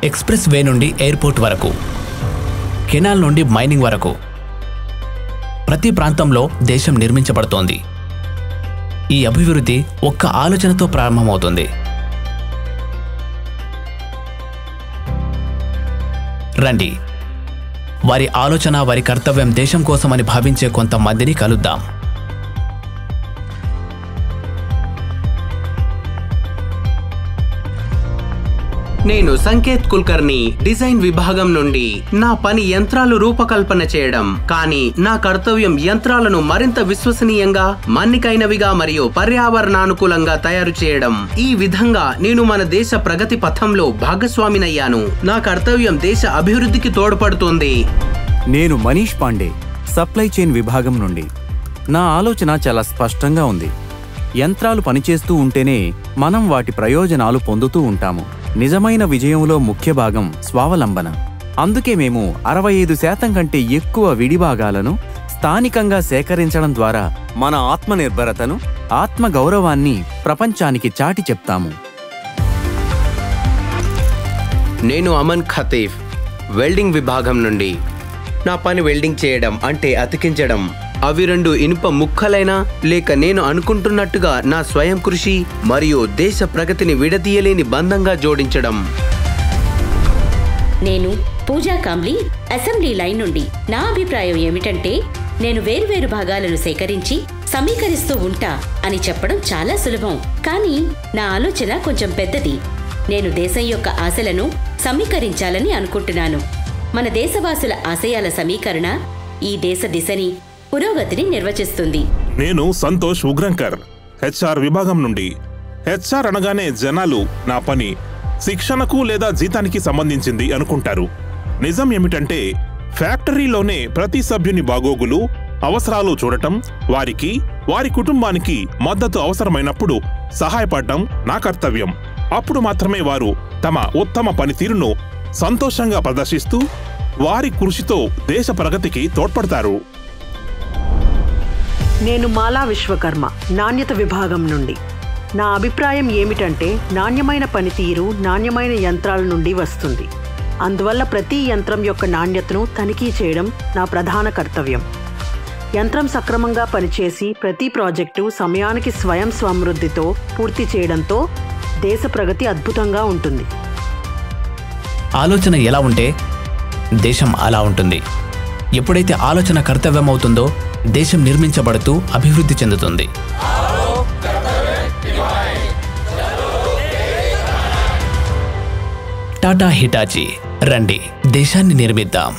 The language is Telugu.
ఎక్స్ప్రెస్ వే నుండి ఎయిర్పోర్ట్ వరకు, కెనాల్ నుండి మైనింగ్ వరకు ప్రతి ప్రాంతంలో దేశం నిర్మించబడుతోంది. ఈ అభివృద్ధి ఒక్క ఆలోచనతో ప్రారంభమవుతుంది. రండి, వారి ఆలోచన, వారి కర్తవ్యం దేశం కోసమని భావించే కొంతమందిని కలుద్దాం. నేను సంకేత్ కుల్కర్ని, డిజైన్ విభాగం నుండి. నా పని యంత్రాలు రూపకల్పన చేయడం, కానీ నా కర్తవ్యం యంత్రాలను మరింత విశ్వసనీయంగా, మన్నికైనవిగా మరియు పర్యావరణానుకూలంగా తయారు చేయడం. ఈ విధంగా నేను మన దేశ ప్రగతి పథంలో భాగస్వామినయ్యాను. నా కర్తవ్యం దేశ అభివృద్ధికి తోడ్పడుతుంది. నేను మనీష్ పాండే, సప్లై చైన్ విభాగం నుండి. నా ఆలోచన చాలా స్పష్టంగా ఉంది. యంత్రాలు పనిచేస్తూ ఉంటేనే మనం వాటి ప్రయోజనాలు పొందుతూ ఉంటాము. నిజమైన విజయంలో ముఖ్య భాగం స్వావలంబన. అందుకే మేము 65% కంటే ఎక్కువ విడిభాగాలను స్థానికంగా సేకరించడం ద్వారా మన ఆత్మనిర్భరతను, ఆత్మగౌరవాన్ని ప్రపంచానికి చాటి చెప్తాము. నేను అమన్ ఖతీఫ్, వెల్డింగ్ విభాగం నుండి. నా పని వెల్డింగ్ చేయడం అంటే అతికించడం. అవి రెండు ఇనుప ముక్కలైనా లేక నేను అనుకుంటున్నట్టుగా నా స్వయం కృషి మరియు దేశ ప్రగతిని విడదీయలేని బంధంగా జోడించడం. నేను పూజా కాంబ్లీ, అసెంబ్లీ లైన్ నుండి. నా అభిప్రాయం ఏమిటంటే, నేను వేర్వేరు భాగాలను సేకరించి సమీకరిస్తూ ఉంటా అని చెప్పడం చాలా సులభం, కానీ నా ఆలోచన కొంచెం పెద్దది. నేను దేశం యొక్క ఆశలను సమీకరించాలని అనుకుంటున్నాను. మన దేశవాసుల ఆశయాల సమీకరణ ఈ దేశ దిశని, పురోగతిని నిర్వచిస్తుంది. నేను సంతోష్ ఉగ్రంకర్, హెచ్ఆర్ విభాగం నుండి. హెచ్ఆర్ అనగానే జనాలు నా పని శిక్షణకు లేదా జీతానికి సంబంధించింది అనుకుంటారు. నిజం ఏమిటంటే, ఫ్యాక్టరీలోనే ప్రతి సభ్యుని బాగోగులు, అవసరాలు చూడటం, వారికి, వారి కుటుంబానికి మద్దతు అవసరమైనప్పుడు సహాయపడటం నా కర్తవ్యం. అప్పుడు మాత్రమే వారు తమ ఉత్తమ పనితీరును సంతోషంగా ప్రదర్శిస్తూ వారి కృషితో దేశ ప్రగతికి తోడ్పడతారు. నేను మాలా విశ్వకర్మ, నాణ్యత విభాగం నుండి. నా అభిప్రాయం ఏమిటంటే, నాణ్యమైన పనితీరు నాణ్యమైన యంత్రాల నుండి వస్తుంది. అందువల్ల ప్రతి యంత్రం యొక్క నాణ్యతను తనిఖీ చేయడం నా ప్రధాన కర్తవ్యం. యంత్రం సక్రమంగా పనిచేసి ప్రతి ప్రాజెక్టు సమయానికి స్వయం సమృద్ధితో పూర్తి చేయడంతో దేశ ప్రగతి అద్భుతంగా ఉంటుంది. ఆలోచన ఎలా ఉంటే దేశం అలా ఉంటుంది. ఎప్పుడైతే ఆలోచన కర్తవ్యం అవుతుందో దేశం నిర్మించబడుతూ అభివృద్ధి చెందుతుంది. టాటా హిటాచీ, రండి దేశాన్ని నిర్మిద్దాం.